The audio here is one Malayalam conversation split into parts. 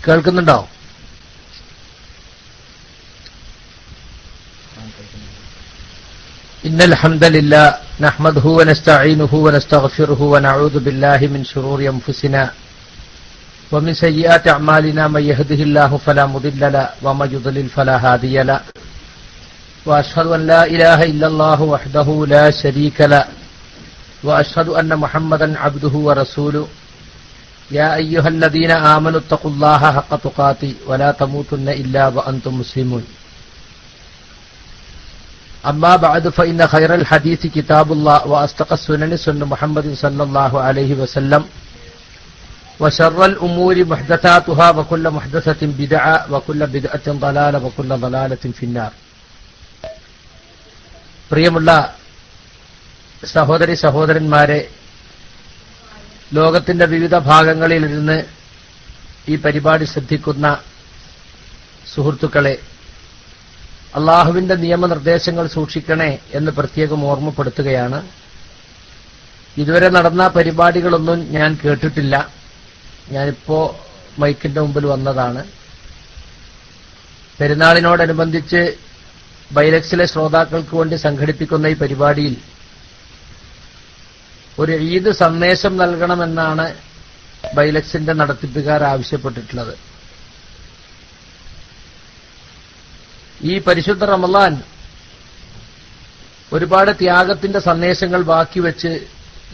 കേൾക്കുന്നുണ്ടോ? ഇന്നൽ ഹംദലില്ലാ നഹ്മദുഹു വനസ്തഈനുഹു വനസ്തഗ്ഫിറുഹു വനഊദു ബില്ലാഹി മിൻ ശുറൂരി അൻഫുസിനാ വമിൻ സയ്യിആതി അഅ്മാലിനാ മൻ യഹ്ദിഹില്ലാഹു ഫലാ മുദില്ല ലഹു വമൻ യുദ്ലിൽ ഫലാ ഹാദിയ ലഹു വഅശ്ഹദു അൻ ലാ ഇലാഹ ഇല്ലല്ലാഹു വഹ്ദഹു ലാ ശരീക ലഹു വഅശ്ഹദു അന്ന മുഹമ്മദൻ അബ്ദുഹു വറസൂലുഹു യാ അയ്യുഹല്ലദീന ആമനു തഖുല്ലാഹ ഹഖ്ക തുഖാതി വലാ തമൂതുന്ന ഇല്ലാ വഅൻതും മുസ്ലിമൂൻ. أما بعد فإن خير الحديث كتاب الله وأصدق السنن سنة محمد صلى الله عليه وسلم وشر الأمور محدثاتها وكل محدثة بدعة وكل بدعة ضلالة وكل ضلالة في النار. പ്രിയമുള്ള സഹോദരി സഹോദരന്മാരെ, ലോകത്തിന്റെ വിവിധ ഭാഗങ്ങളിൽ ഇരുന്ന് ഈ പരിപാടി ശ്രദ്ധിക്കുന്ന സുഹൃത്തുക്കളെ, അള്ളാഹുവിന്റെ നിയമനിർദ്ദേശങ്ങൾ സൂക്ഷിക്കണേ എന്ന് പ്രത്യേകം ഓർമ്മപ്പെടുത്തുകയാണ്. ഇതുവരെ നടന്ന പരിപാടികളൊന്നും ഞാൻ കേട്ടിട്ടില്ല. ഞാനിപ്പോ മൈക്കിന്റെ മുമ്പിൽ വന്നതാണ്. പെരുന്നാളിനോടനുബന്ധിച്ച് ബൈലക്സിലെ ശ്രോതാക്കൾക്ക് വേണ്ടി സംഘടിപ്പിക്കുന്ന ഈ പരിപാടിയിൽ ഒരു ഈദ് സന്ദേശം നൽകണമെന്നാണ് ബൈലക്സിന്റെ നടത്തിപ്പുകാർ ആവശ്യപ്പെട്ടിട്ടുള്ളത്. ഈ പരിശുദ്ധ റമളാൻ ഒരുപാട് ത്യാഗത്തിന്റെ സന്ദേശങ്ങൾ ബാക്കി വെച്ച്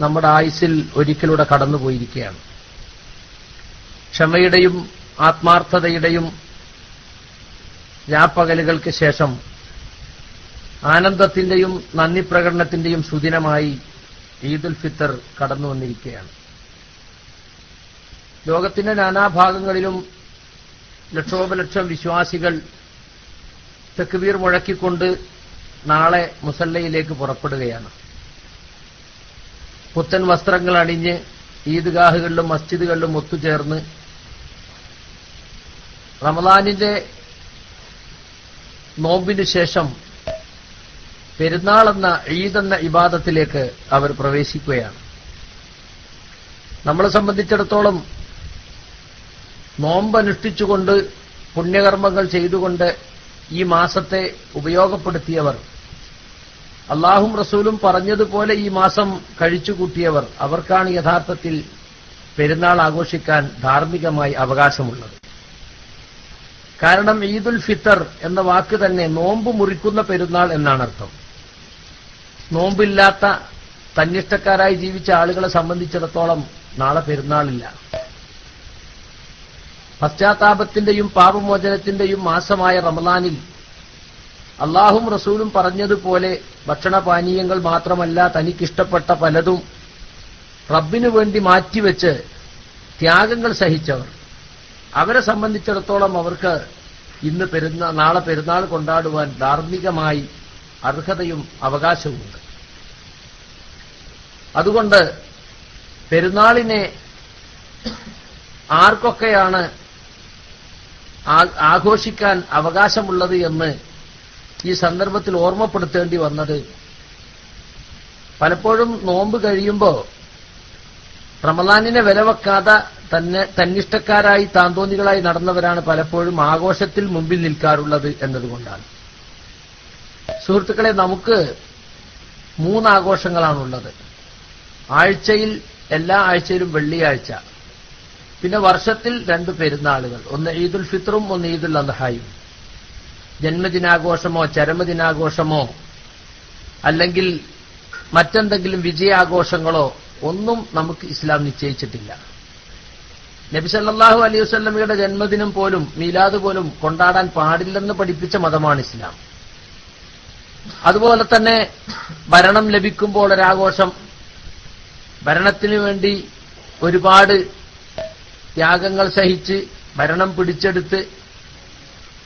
നമ്മുടെ ആയുസ്സിൽ ഒരിക്കലൂടെ കടന്നുപോയിരിക്കുകയാണ്. ക്ഷമയുടെയും ആത്മാർത്ഥതയുടെയും രാപ്പകലുകൾക്ക് ശേഷം ആനന്ദത്തിന്റെയും നന്ദി പ്രകടനത്തിന്റെയും സുദിനമായി ഈദുൽ ഫിത്തർ കടന്നു വന്നിരിക്കുകയാണ്. ലോകത്തിന്റെ നാനാഭാഗങ്ങളിലും ലക്ഷോപലക്ഷം വിശ്വാസികൾ തക്ബീർ മുഴക്കിക്കൊണ്ട് നാളെ മുസല്ലയിലേക്ക് പുറപ്പെടുകയാണ്. പുത്തൻ വസ്ത്രങ്ങൾ അണിഞ്ഞ് ഈദ്ഗാഹുകളിലും മസ്ജിദുകളിലും ഒത്തുചേർന്ന് റമളാനിന്റെ നോമ്പിനു ശേഷം പെരുന്നാളെന്ന ഈദെന്ന ഇബാദത്തിലേക്ക് അവർ പ്രവേശിക്കുകയാണ്. നമ്മളെ സംബന്ധിച്ചിടത്തോളം നോമ്പനുഷ്ഠിച്ചുകൊണ്ട് പുണ്യകർമ്മങ്ങൾ ചെയ്തുകൊണ്ട് ഈ മാസത്തെ ഉപയോഗപ്പെടുത്തിയവർ, അള്ളാഹും റസൂലും പറഞ്ഞതുപോലെ ഈ മാസം കഴിച്ചുകൂട്ടിയവർ, അവർക്കാണ് യഥാർത്ഥത്തിൽ പെരുന്നാൾ ആഘോഷിക്കാൻ ധാർമ്മികമായി അവകാശമുള്ളത്. കാരണം ഈദുൽ ഫിത്തർ എന്ന വാക്ക് തന്നെ നോമ്പ് മുറിക്കുന്ന പെരുന്നാൾ എന്നാണ് അർത്ഥം. നോമ്പില്ലാത്ത തന്നിഷ്ടക്കാരായി ജീവിച്ച ആളുകളെ സംബന്ധിച്ചിടത്തോളം നാളെ പെരുന്നാളില്ല. പശ്ചാത്താപത്തിന്റെയും പാപമോചനത്തിന്റെയും മാസമായ റമളാനിൽ അള്ളാഹും റസൂലും പറഞ്ഞതുപോലെ ഭക്ഷണപാനീയങ്ങൾ മാത്രമല്ല, തനിക്കിഷ്ടപ്പെട്ട പലതും റബ്ബിനു വേണ്ടി മാറ്റിവെച്ച് ത്യാഗങ്ങൾ സഹിച്ചവർ, അവരെ സംബന്ധിച്ചിടത്തോളം അവർക്ക് നാളെ പെരുന്നാൾ കൊണ്ടാടുവാൻ ധാർമ്മികമായി അർഹതയും അവകാശവുമുണ്ട്. അതുകൊണ്ട് പെരുന്നാളിനെ ആർക്കൊക്കെയാണ് ആഘോഷിക്കാൻ അവകാശമുള്ളത് എന്ന് ഈ സന്ദർഭത്തിൽ ഓർമ്മപ്പെടുത്തേണ്ടി വന്നത്, പലപ്പോഴും നോമ്പ് കഴിയുമ്പോൾ റമളാനിനെ വിലവെക്കാതെ തന്നിഷ്ടക്കാരായി താന്തോന്നികളായി നടന്നവരാണ് പലപ്പോഴും ആഘോഷത്തിൽ മുമ്പിൽ നിൽക്കാറുള്ളത് എന്നതുകൊണ്ടാണ്. സുഹൃത്തുക്കളെ, നമുക്ക് 3 ആഘോഷങ്ങളാണുള്ളത്. ആഴ്ചയിൽ എല്ലാ ആഴ്ചയിലും വെള്ളിയാഴ്ച, പിന്നെ വർഷത്തിൽ 2 പെരുന്നാളുകൾ, ഒന്ന് ഈദുൽ ഫിത്റും ഒന്ന് ഈദുൽ അദ്ഹായും. ജന്മദിനാഘോഷമോ ചരമദിനാഘോഷമോ അല്ലെങ്കിൽ മറ്റെന്തെങ്കിലും വിജയാഘോഷങ്ങളോ ഒന്നും നമുക്ക് ഇസ്ലാം നിശ്ചയിച്ചിട്ടില്ല. നബി സല്ലല്ലാഹു അലൈഹി വസല്ലമയുടെ ജന്മദിനം പോലും മീലാദ് പോലും കൊണ്ടാടാൻ പാടില്ലെന്ന് പഠിപ്പിച്ച മതമാണ് ഇസ്ലാം. അതുപോലെ തന്നെ ഭരണം ലഭിക്കുമ്പോൾ ഒരാഘോഷം, ഭരണത്തിനു വേണ്ടി ഒരുപാട് ത്യാഗങ്ങൾ സഹിച്ച് ഭരണം പിടിച്ചെടുത്ത്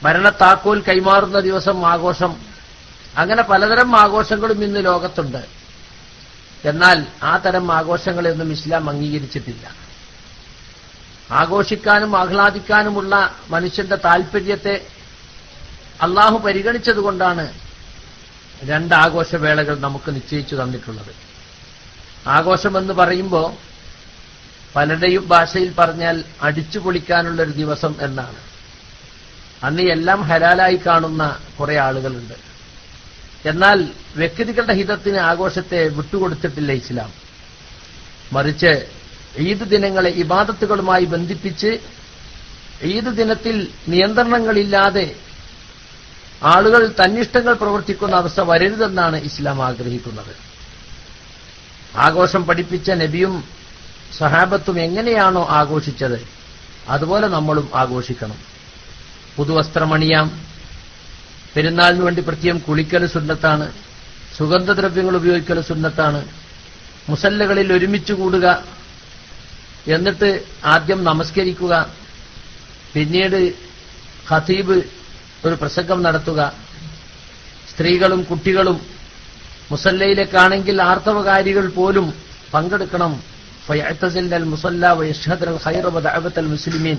ഭരണത്താക്കോൽ കൈമാറുന്ന ദിവസം ആഘോഷം, അങ്ങനെ പലതരം ആഘോഷങ്ങളും ഇന്ന് ലോകത്തുണ്ട്. എന്നാൽ ആ തരം ആഘോഷങ്ങളെയൊന്നും ഇസ്ലാം അംഗീകരിച്ചിട്ടില്ല. ആഘോഷിക്കാനും ആഹ്ലാദിക്കാനുമുള്ള മനുഷ്യന്റെ താൽപര്യത്തെ അള്ളാഹു പരിഗണിച്ചതുകൊണ്ടാണ് 2 ആഘോഷവേളകൾ നമുക്ക് നിശ്ചയിച്ചു തന്നിട്ടുള്ളത്. ആഘോഷമെന്ന് പറയുമ്പോൾ പലരുടെയും ഭാഷയിൽ പറഞ്ഞാൽ അടിച്ചു പൊളിക്കാനുള്ളൊരു ദിവസം എന്നാണ്. അന്ന് എല്ലാം ഹലാലായി കാണുന്ന കുറെ ആളുകളുണ്ട്. എന്നാൽ വ്യക്തികളുടെ ഹിതത്തിന് ആഘോഷത്തെ വിട്ടുകൊടുത്തിട്ടില്ല ഇസ്ലാം. മറിച്ച് ഈദ് ദിനങ്ങളെ ഇബാദത്തുകളുമായി ബന്ധിപ്പിച്ച് ഈദ് ദിനത്തിൽ നിയന്ത്രണങ്ങളില്ലാതെ ആളുകൾ തന്നിഷ്ടങ്ങൾ പ്രവർത്തിക്കുന്ന അവസ്ഥ വരരുതെന്നാണ് ഇസ്ലാം ആഗ്രഹിക്കുന്നത്. ആഘോഷം പഠിപ്പിച്ച നബിയും സഹാബത്തും എങ്ങനെയാണോ ആഘോഷിച്ചത് അതുപോലെ നമ്മളും ആഘോഷിക്കണം. പുതുവസ്ത്രമണിയാം, പെരുന്നാളിന് വേണ്ടി പ്രത്യേകം കുളിക്കൽ സുന്നത്താണ്, സുഗന്ധദ്രവ്യങ്ങൾ ഉപയോഗിക്കൽ സുന്നത്താണ്, മുസല്ലകളിൽ ഒരുമിച്ച് കൂടുക, എന്നിട്ട് ആദ്യം നമസ്കരിക്കുക, പിന്നീട് ഖതീബ് ഒരു പ്രസംഗം നടത്തുക, സ്ത്രീകളും കുട്ടികളും മുസല്ലയിലേക്കാണെങ്കിൽ ആർത്തവകാരികൾ പോലും പങ്കെടുക്കണം. ഫയഅ്തസിൽനൽ മുസല്ല വയഷ്ഹദുൽ ഖൈറ വദഅവത്തുൽ മുസ്ലിമീൻ,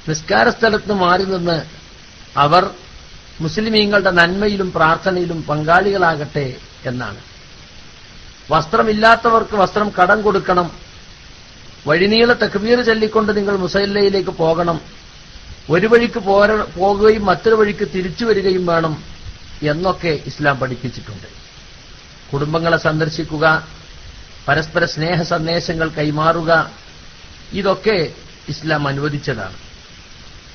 നിസ്കാര സ്ഥലത്ത് മാറി നിന്ന് അവർ മുസ്ലിമീങ്ങളുടെ നന്മയിലും പ്രാർത്ഥനയിലും പങ്കാളികളാകട്ടെ എന്നാണ്. വസ്ത്രമില്ലാത്തവർക്ക് വസ്ത്രം കടം കൊടുക്കണം, വഴിനീള തക്ബീർ ചൊല്ലിക്കൊണ്ട് നിങ്ങൾ മുസല്ലയിലേക്ക് പോകണം, ഒരു വഴിക്ക് പോകുകയും മറ്റൊരു വഴിക്ക് തിരിച്ചു വരികയും വേണം എന്നൊക്കെ ഇസ്ലാം പഠിപ്പിച്ചിട്ടുണ്ട്. കുടുംബങ്ങളെ സന്ദർശിക്കുക, പരസ്പര സ്നേഹ സന്ദേശങ്ങൾ കൈമാറുക, ഇതൊക്കെ ഇസ്ലാം അനുവദിച്ചതാണ്.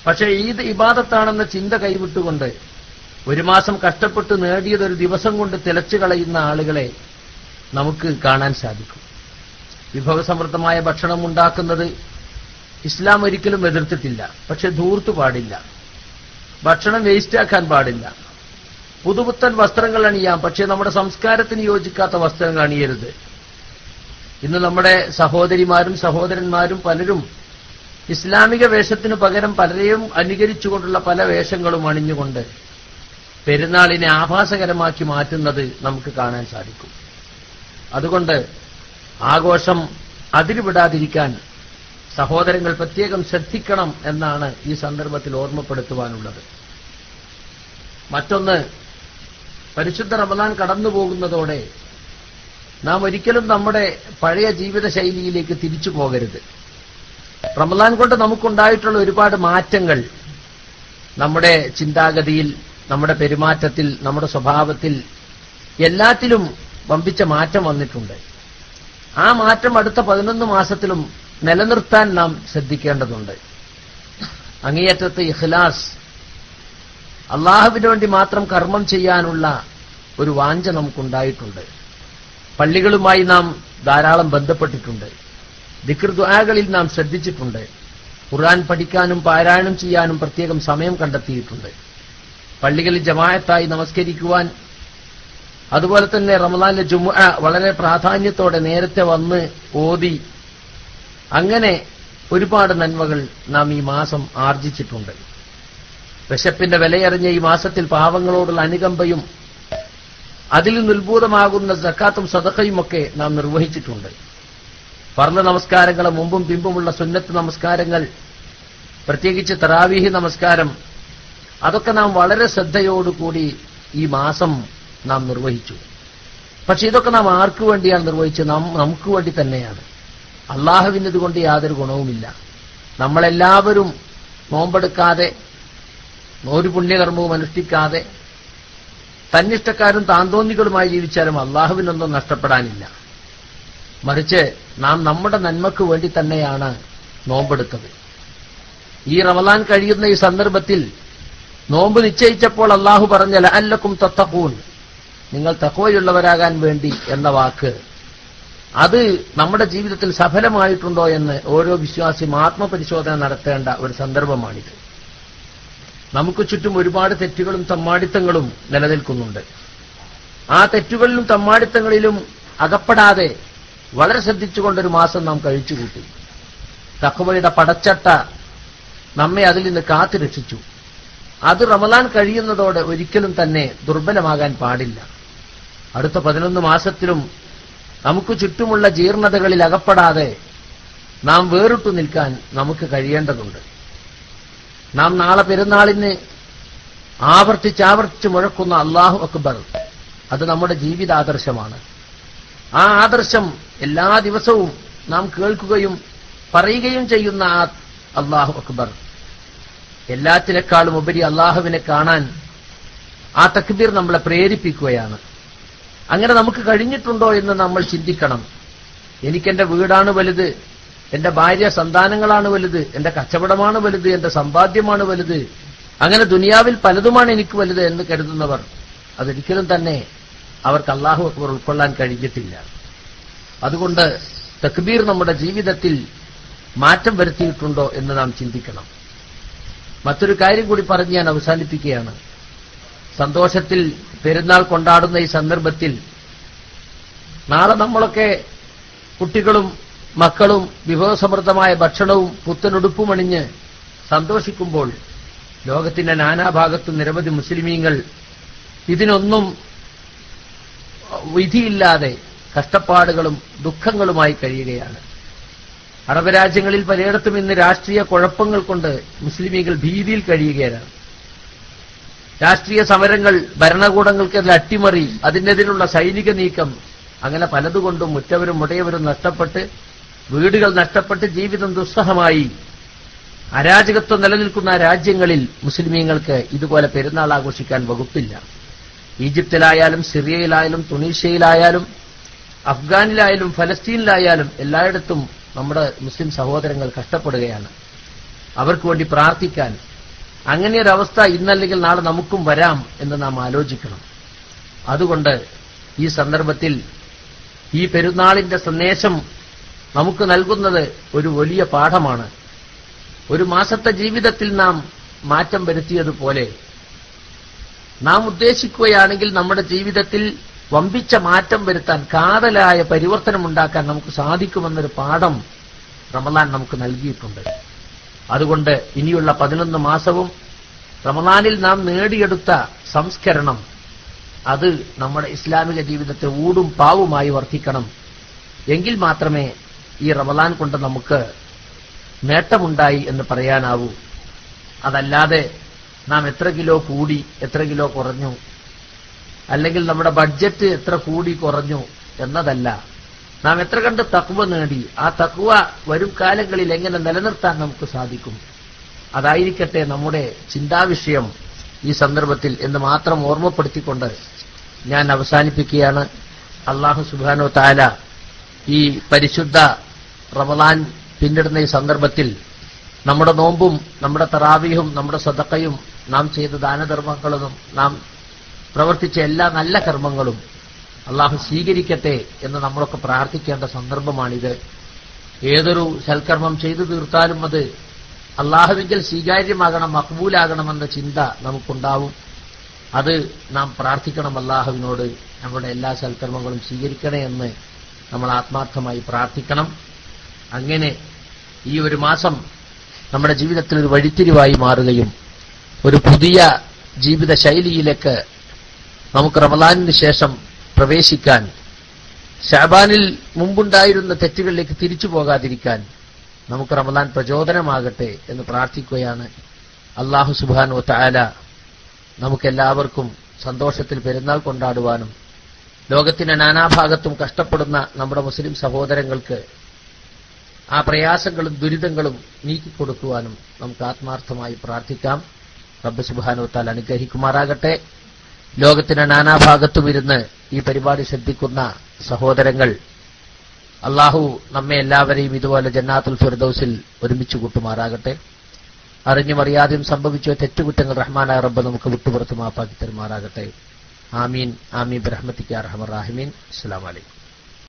പക്ഷേ ഈദ് ഇബാദത്താണെന്ന ചിന്ത കൈവിട്ടുകൊണ്ട് ഒരു മാസം കഷ്ടപ്പെട്ട് നേടിയതൊരു ദിവസം കൊണ്ട് തിളച്ചു കളയുന്ന ആളുകളെ നമുക്ക് കാണാൻ സാധിക്കും. വിഭവസമൃദ്ധമായ ഭക്ഷണം ഉണ്ടാക്കുന്നത് ഇസ്ലാം ഒരിക്കലും എതിർത്തിട്ടില്ല. പക്ഷെ ധൂർത്തു പാടില്ല, ഭക്ഷണം വേസ്റ്റാക്കാൻ പാടില്ല. പുതുപുത്തൻ വസ്ത്രങ്ങൾ അണിയാം, പക്ഷേ നമ്മുടെ സംസ്കാരത്തിന് യോജിക്കാത്ത വസ്ത്രങ്ങൾ അണിയരുത്. ഇന്ന് നമ്മുടെ സഹോദരിമാരും സഹോദരന്മാരും പലരും ഇസ്ലാമിക വേഷത്തിനു പകരം പലരെയും അനുകരിച്ചുകൊണ്ടുള്ള പല വേഷങ്ങളും അണിഞ്ഞുകൊണ്ട് പെരുന്നാളിനെ ആഭാസകരമാക്കി മാറ്റുന്നത് നമുക്ക് കാണാൻ സാധിക്കും. അതുകൊണ്ട് ആഘോഷം അതിരുവിടാതിരിക്കാൻ സഹോദരങ്ങൾ പ്രത്യേകം ശ്രദ്ധിക്കണം എന്നാണ് ഈ സന്ദർഭത്തിൽ ഓർമ്മപ്പെടുത്തുവാനുള്ളത്. മറ്റൊന്ന്, പരിശുദ്ധ റമദാൻ കടന്നുപോകുന്നതോടെ നാം ഒരിക്കലും നമ്മുടെ പഴയ ജീവിത ശൈലിയിലേക്ക് തിരിച്ചു പോകരുത്. റമദാൻ കൊണ്ട് നമുക്കുണ്ടായിട്ടുള്ള ഒരുപാട് മാറ്റങ്ങൾ നമ്മുടെ ചിന്താഗതിയിൽ, നമ്മുടെ പെരുമാറ്റത്തിൽ, നമ്മുടെ സ്വഭാവത്തിൽ, എല്ലാത്തിലും വമ്പിച്ച മാറ്റം വന്നിട്ടുണ്ട്. ആ മാറ്റം അടുത്ത 11 മാസത്തിലും നിലനിർത്താൻ നാം ശ്രദ്ധിക്കേണ്ടതുണ്ട്. അങ്ങേയറ്റത്ത് ഇഖ്ലാസ്, അള്ളാഹുവിന് വേണ്ടി മാത്രം കർമ്മം ചെയ്യാനുള്ള ഒരു വാഞ്ച നമുക്കുണ്ടായിട്ടുണ്ട്. പള്ളികളുമായി നാം ധാരാളം ബന്ധപ്പെട്ടിട്ടുണ്ട്. ദിക്ർ ദുആകളിൽ നാം ശ്രദ്ധിച്ചിട്ടുണ്ട്. ഖുർആൻ പഠിക്കാനും പാരായണം ചെയ്യാനും പ്രത്യേകം സമയം കണ്ടെത്തിയിട്ടുണ്ട്. പള്ളികളിൽ ജമാഅത്തായി നമസ്കരിക്കുവാൻ, അതുപോലെ തന്നെ റമദാനിലെ ജുമുഅ വളരെ പ്രാധാന്യത്തോടെ നേരത്തെ വന്ന് ഓതി, അങ്ങനെ ഒരുപാട് നന്മകൾ നാം ഈ മാസം ആർജിച്ചിട്ടുണ്ട്. വിശപ്പിന്റെ വിലയറിഞ്ഞ ഈ മാസത്തിൽ പാവങ്ങളോടുള്ള അനുകമ്പയും അതിൽ നിൽഭൂതമാകുന്ന സക്കാത്തും സദഖയുമൊക്കെ നാം നിർവഹിച്ചിട്ടുണ്ട്. ഫർള് നമസ്കാരങ്ങളെ മുമ്പും പിമ്പുമുള്ള സുന്നത്ത് നമസ്കാരങ്ങൾ, പ്രത്യേകിച്ച് തറാവീഹ് നമസ്കാരം, അതൊക്കെ നാം വളരെ ശ്രദ്ധയോടുകൂടി ഈ മാസം നാം നിർവഹിച്ചു. പക്ഷെ ഇതൊക്കെ നാം ആർക്കു വേണ്ടിയാണ് നിർവഹിച്ചത്? നമുക്ക് വേണ്ടി തന്നെയാണ്. അള്ളാഹുവിന് ഇതുകൊണ്ട് യാതൊരു ഗുണവുമില്ല. നമ്മളെല്ലാവരും നോമ്പെടുക്കാതെ, ഒരു പുണ്യകർമ്മവും അനുഷ്ഠിക്കാതെ, തന്നിഷ്ടക്കാരും താന്തോന്നികളുമായി ജീവിച്ചാലും അള്ളാഹുവിനൊന്നും നഷ്ടപ്പെടാനില്ല. മറിച്ച് നാം നമ്മുടെ നന്മക്ക് വേണ്ടി തന്നെയാണ് നോമ്പെടുത്തത്. ഈ റമദാൻ കഴിയുന്ന ഈ സന്ദർഭത്തിൽ നോമ്പ് നിശ്ചയിച്ചപ്പോൾ അള്ളാഹു പറഞ്ഞ ലഅല്ലക്കും തത്തഖൂൻ, നിങ്ങൾ തഖ്വയുള്ളവരാകാൻ വേണ്ടി എന്ന വാക്ക്, അത് നമ്മുടെ ജീവിതത്തിൽ സഫലമായിട്ടുണ്ടോ എന്ന് ഓരോ വിശ്വാസിയും ആത്മപരിശോധന നടത്തേണ്ട ഒരു സന്ദർഭമാണിത്. നമുക്ക് ചുറ്റും ഒരുപാട് തെറ്റുകളും തമ്മാടിത്തങ്ങളും നിലനിൽക്കുന്നുണ്ട്. ആ തെറ്റുകളിലും തമ്മാടിത്തങ്ങളിലും അകപ്പെടാതെ വളരെ ശ്രദ്ധിച്ചുകൊണ്ടൊരു മാസം നാം കഴിച്ചുകൂട്ടി. തഖ്വയുടെ പടച്ചട്ട നമ്മെ അതിൽ നിന്ന് കാത്തു രക്ഷിച്ചു. അത് റമദാൻ കഴിയുന്നതോടെ ഒരിക്കലും തന്നെ ദുർബലമാകാൻ പാടില്ല. അടുത്ത 11 മാസത്തിലും നമുക്ക് ചുറ്റുമുള്ള ജീർണതകളിൽ അകപ്പെടാതെ നാം വേറിട്ടു നിൽക്കാൻ നമുക്ക് കഴിയേണ്ടതുണ്ട്. നാം നാളെ പെരുന്നാളിന് ആവർത്തിച്ചാവർത്തിച്ച് മുഴക്കുന്ന അല്ലാഹു അക്ബർ, അത് നമ്മുടെ ജീവിതാദർശമാണ്. ആ ആദർശം എല്ലാ ദിവസവും നാം കേൾക്കുകയും പറയുകയും ചെയ്യുന്ന ആ അല്ലാഹു അക്ബർ, എല്ലാത്തിനേക്കാളും ഉപരി അല്ലാഹുവിനെ കാണാൻ ആ തക്ബീർ നമ്മളെ പ്രേരിപ്പിക്കുകയാണ്. അങ്ങനെ നമുക്ക് കഴിഞ്ഞിട്ടുണ്ടോ എന്ന് നമ്മൾ ചിന്തിക്കണം. എനിക്കെന്റെ വീടാണ് വലുത്, എന്റെ ഭാര്യ സന്താനങ്ങളാണ് വലുത്, എന്റെ കച്ചവടമാണ് വലുത്, എന്റെ സമ്പാദ്യമാണ് വലുത്, അങ്ങനെ ദുനിയാവിൽ പലതുമാണ് എനിക്ക് വലുത് എന്ന് കരുതുന്നവർ, അതൊരിക്കലും തന്നെ അവർക്ക് അല്ലാഹു അക്ബർ ഉൾക്കൊള്ളാൻ കഴിഞ്ഞിട്ടില്ല. അതുകൊണ്ട് തക്ബീർ നമ്മുടെ ജീവിതത്തിൽ മാറ്റം വരുത്തിയിട്ടുണ്ടോ എന്ന് നാം ചിന്തിക്കണം. മറ്റൊരു കാര്യം കൂടി പറഞ്ഞ് ഞാൻ അവസാനിപ്പിക്കുകയാണ്. സന്തോഷത്തിൽ പെരുന്നാൾ കൊണ്ടാടുന്ന ഈ സന്ദർഭത്തിൽ നാളെ നമ്മളൊക്കെ കുട്ടികളും മക്കളും വിഭവസമൃദ്ധമായ ഭക്ഷണവും പുത്തനുടുപ്പുമണിഞ്ഞ് സന്തോഷിക്കുമ്പോൾ ലോകത്തിന്റെ നാനാഭാഗത്തും നിരവധി മുസ്ലിമീങ്ങൾ ഇതിനൊന്നും വിധിയില്ലാതെ കഷ്ടപ്പാടുകളും ദുഃഖങ്ങളുമായി കഴിയുകയാണ്. അറബ് രാജ്യങ്ങളിൽ പലയിടത്തും ഇന്ന് രാഷ്ട്രീയ കുഴപ്പങ്ങൾ കൊണ്ട് മുസ്ലിമീങ്ങൾ ഭീതിയിൽ കഴിയുകയാണ്. രാഷ്ട്രീയ സമരങ്ങൾ, ഭരണകൂടങ്ങൾക്കെതിരെ അട്ടിമറി, അതിനെതിലുള്ള സൈനിക നീക്കം, അങ്ങനെ പലതുകൊണ്ടും ഉറ്റവരും ഉടയവരും നഷ്ടപ്പെട്ട്, വീടുകൾ നഷ്ടപ്പെട്ട് ജീവിതം ദുസ്സഹമായി അരാജകത്വം നിലനിൽക്കുന്ന രാജ്യങ്ങളിൽ മുസ്ലിമീങ്ങൾക്ക് ഇതുപോലെ പെരുന്നാൾ ആഘോഷിക്കാൻ വകുപ്പില്ല. ഈജിപ്തിലായാലും സിറിയയിലായാലും തുണീഷ്യയിലായാലും അഫ്ഗാനിലായാലും ഫലസ്തീനിലായാലും എല്ലായിടത്തും നമ്മുടെ മുസ്ലിം സഹോദരങ്ങൾ കഷ്ടപ്പെടുകയാണ്. അവർക്ക് വേണ്ടി പ്രാർത്ഥിക്കാൻ അങ്ങനെയൊരവസ്ഥ ഇന്നല്ലെങ്കിൽ നാളെ നമുക്കും വരാം എന്ന് നാം ആലോചിക്കണം. അതുകൊണ്ട് ഈ സന്ദർഭത്തിൽ ഈ പെരുന്നാളിന്റെ സന്ദേശം നമുക്ക് നൽകുന്നത് ഒരു വലിയ പാഠമാണ്. ഒരു മാസത്തെ ജീവിതത്തിൽ നാം മാറ്റം വരുത്തിയതുപോലെ നാം ഉദ്ദേശിക്കുകയാണെങ്കിൽ നമ്മുടെ ജീവിതത്തിൽ വമ്പിച്ച മാറ്റം വരുത്താൻ, കാതലായ പരിവർത്തനമുണ്ടാക്കാൻ നമുക്ക് സാധിക്കുമെന്നൊരു പാഠം റമളാൻ നമുക്ക് നൽകിയിട്ടുണ്ട്. അതുകൊണ്ട് ഇനിയുള്ള 11 മാസവും റമളാനിൽ നാം നേടിയെടുത്ത സംസ്കരണം അത് നമ്മുടെ ഇസ്ലാമിക ജീവിതത്തെ ഊടും പാവുമായി വർദ്ധിക്കണം. എങ്കിൽ മാത്രമേ ഈ റമളാൻ കൊണ്ട് നമുക്ക് നേട്ടമുണ്ടായി എന്ന് പറയാനാവൂ. അതല്ലാതെ നാം എത്ര കിലോ കൂടി എത്ര കിലോ കുറഞ്ഞു, അല്ലെങ്കിൽ നമ്മുടെ ബഡ്ജറ്റ് എത്ര കൂടി കുറഞ്ഞു എന്നതല്ല. നാം എത്ര കണ്ട് തഖ്വ നേടി, ആ തഖ്വ വരും കാലങ്ങളിൽ എങ്ങനെ നിലനിർത്താൻ നമുക്ക് സാധിക്കും, അതായിരിക്കട്ടെ നമ്മുടെ ചിന്താവിഷയം ഈ സന്ദർഭത്തിൽ എന്ന് മാത്രം ഓർമ്മപ്പെടുത്തിക്കൊണ്ട് ഞാൻ അവസാനിപ്പിക്കുകയാണ്. അല്ലാഹു സുബ്ഹാനഹു വ തആല ഈ പരിശുദ്ധ റമളാൻ പിന്നിടുന്ന ഈ സന്ദർഭത്തിൽ നമ്മുടെ നോമ്പും നമ്മുടെ തറാവീഹും നമ്മുടെ സദഖയും നാം ചെയ്ത ദാനധർമ്മങ്ങളും നാം പ്രവർത്തിച്ച എല്ലാ നല്ല കർമ്മങ്ങളും അല്ലാഹു സ്വീകരിക്കട്ടെ എന്ന് നമ്മളൊക്കെ പ്രാർത്ഥിക്കേണ്ട സന്ദർഭമാണിത്. ഏതൊരു സൽക്കർമ്മം ചെയ്തു തീർത്താലും അത് അല്ലാഹുവിങ്കിൽ സ്വീകാര്യമാകണം, മഖ്ബൂലാകണമെന്ന ചിന്ത നമുക്കുണ്ടാവും. അത് നാം പ്രാർത്ഥിക്കണം അല്ലാഹുവിനോട്, നമ്മുടെ എല്ലാ സൽക്കർമ്മങ്ങളും സ്വീകരിക്കണേ എന്ന് നമ്മൾ ആത്മാർത്ഥമായി പ്രാർത്ഥിക്കണം. അങ്ങനെ ഈ ഒരു മാസം നമ്മുടെ ജീവിതത്തിൽ ഒരു വഴിത്തിരിവായി മാറുകയും ഒരു പുതിയ ജീവിത ശൈലിയിലേക്ക് നമുക്ക് റമളാനിന് ശേഷം പ്രവേശിക്കാൻ, ശഅബാനിൽ മുമ്പുണ്ടായിരുന്ന തെറ്റുകളിലേക്ക് തിരിച്ചു പോകാതിരിക്കാൻ നമുക്ക് റമളാൻ പ്രചോദനമാകട്ടെ എന്ന് പ്രാർത്ഥിക്കുകയാണ്. അല്ലാഹു സുബ്ഹാനഹു വ തആല നമുക്കെല്ലാവർക്കും സന്തോഷത്തിൽ പെരുന്നാൾ കൊണ്ടാടുവാനും ലോകത്തിന്റെ നാനാഭാഗത്തും കഷ്ടപ്പെടുന്ന നമ്മുടെ മുസ്ലിം സഹോദരങ്ങൾക്ക് ആ പ്രയാസങ്ങളും ദുരിതങ്ങളും നീക്കിക്കൊടുക്കുവാനും നമുക്ക് ആത്മാർത്ഥമായി പ്രാർത്ഥിക്കാം. റബ്ബ് സുബ്ഹാനഹു വ തആല അനുഗ്രഹിക്കുമാറാകട്ടെ. ലോകത്തിന്റെ നാനാഭാഗത്തും ഇരുന്ന് ഈ പരിപാടി ശ്രദ്ധിക്കുന്ന സഹോദരങ്ങൾ, അല്ലാഹു നമ്മെ എല്ലാവരെയും ഇതുപോലെ ജന്നാത്തുൽ ഫിർദൗസിൽ ഒരുമിച്ച് കൂട്ടുമാറാകട്ടെ. അറിഞ്ഞും അറിയാതെയും സംഭവിച്ച തെറ്റുകുറ്റങ്ങൾ റഹ്മാനായ റബ്ബ് നമുക്ക് വിട്ടുപുറത്ത് മാപ്പാക്കി തരുമാറാകട്ടെ. ആമീൻ ആമീൻ ബിറഹ്മതിക യാ അർഹമർ റഹീമീൻ. അസ്സലാമു അലൈക്കും.